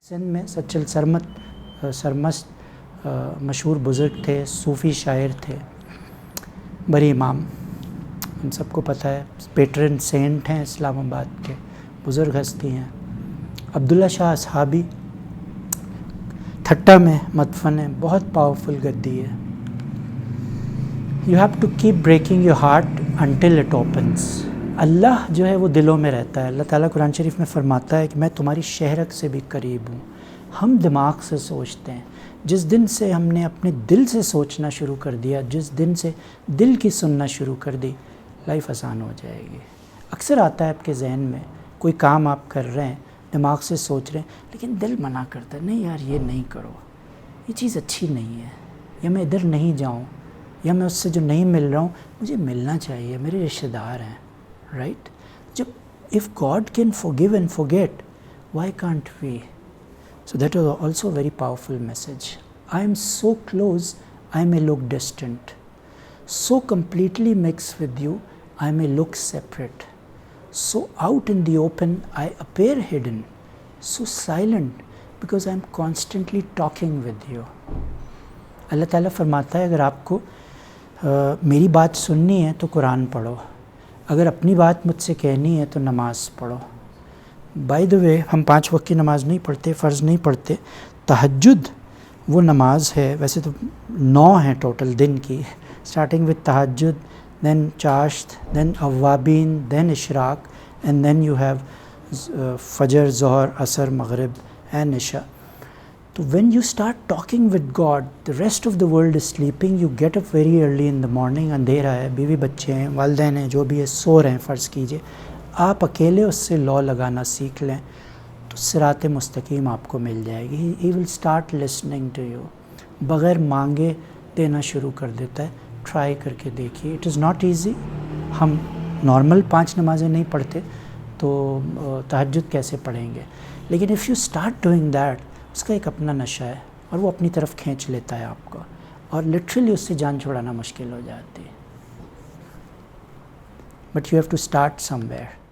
سندھ میں سچل سرمست مشہور بزرگ تھے، صوفی شاعر تھے، بڑے امام، ہم سب کو پتہ ہے، پیٹرن سینٹ ہیں اسلام آباد کے، بزرگ ہستی ہیں۔ عبداللہ شاہ اصحابی تھٹا میں مدفن ہے، بہت پاورفل گدی ہے۔ You have to keep breaking your heart until it opens۔ اللہ جو ہے وہ دلوں میں رہتا ہے۔ اللہ تعالیٰ قرآن شریف میں فرماتا ہے کہ میں تمہاری شہرت سے بھی قریب ہوں۔ ہم دماغ سے سوچتے ہیں، جس دن سے ہم نے اپنے دل سے سوچنا شروع کر دیا، جس دن سے دل کی سننا شروع کر دی، لائف آسان ہو جائے گی۔ اکثر آتا ہے آپ کے ذہن میں، کوئی کام آپ کر رہے ہیں، دماغ سے سوچ رہے ہیں، لیکن دل منع کرتا ہے، نہیں یار یہ نہیں کرو، یہ چیز اچھی نہیں ہے، یا میں ادھر نہیں جاؤں، یا میں اس سے جو نہیں مل رہا ہوں مجھے ملنا چاہیے، میرے رشتہ دار ہیں، رائٹ؟ جب if God can forgive and forget, why can't we? So that was also a very powerful message. I am so close, I may look distant. So completely mixed with you, I may look separate. So out in the open, I appear hidden. So silent, because I am constantly talking with you. اللہ تعالیٰ فرماتا ہے اگر آپ کو میری بات سننی ہے تو قرآن پڑھو، اگر اپنی بات مجھ سے کہنی ہے تو نماز پڑھو۔ بائی دا وے ہم 5 وقت کی نماز نہیں پڑھتے، فرض نہیں پڑھتے۔ تہجد وہ نماز ہے، ویسے تو 9 ہیں ٹوٹل دن کی، اسٹارٹنگ وتھ تہجد، دین چاشت، دین اوابین، دین اشراق، اینڈ دین یو ہیو فجر، ظہر، عصر، مغرب اینڈ عشاء۔ تو when you start talking with God, the rest of the world is sleeping, you get up very early in the morning، اندھیرا ہے، بیوی بچے ہیں، والدین ہیں، جو بھی ہے سو رہے ہیں، فرض کیجئے آپ اکیلے اس سے لا لگانا سیکھ لیں تو صراط مستقیم آپ کو مل جائے گی۔ He will start listening to you، بغیر مانگے دینا شروع کر دیتا ہے۔ ٹرائی کر کے دیکھیے، اٹ از ناٹ ایزی۔ ہم نارمل 5 نمازیں نہیں پڑھتے تو تہجد کیسے پڑھیں گے؟ لیکن if you start doing that، اس کا ایک اپنا نشہ ہے اور وہ اپنی طرف کھینچ لیتا ہے آپ کو، اور لٹرلی اس سے جان چھڑانا مشکل ہو جاتی ہے۔ But you have to start some where.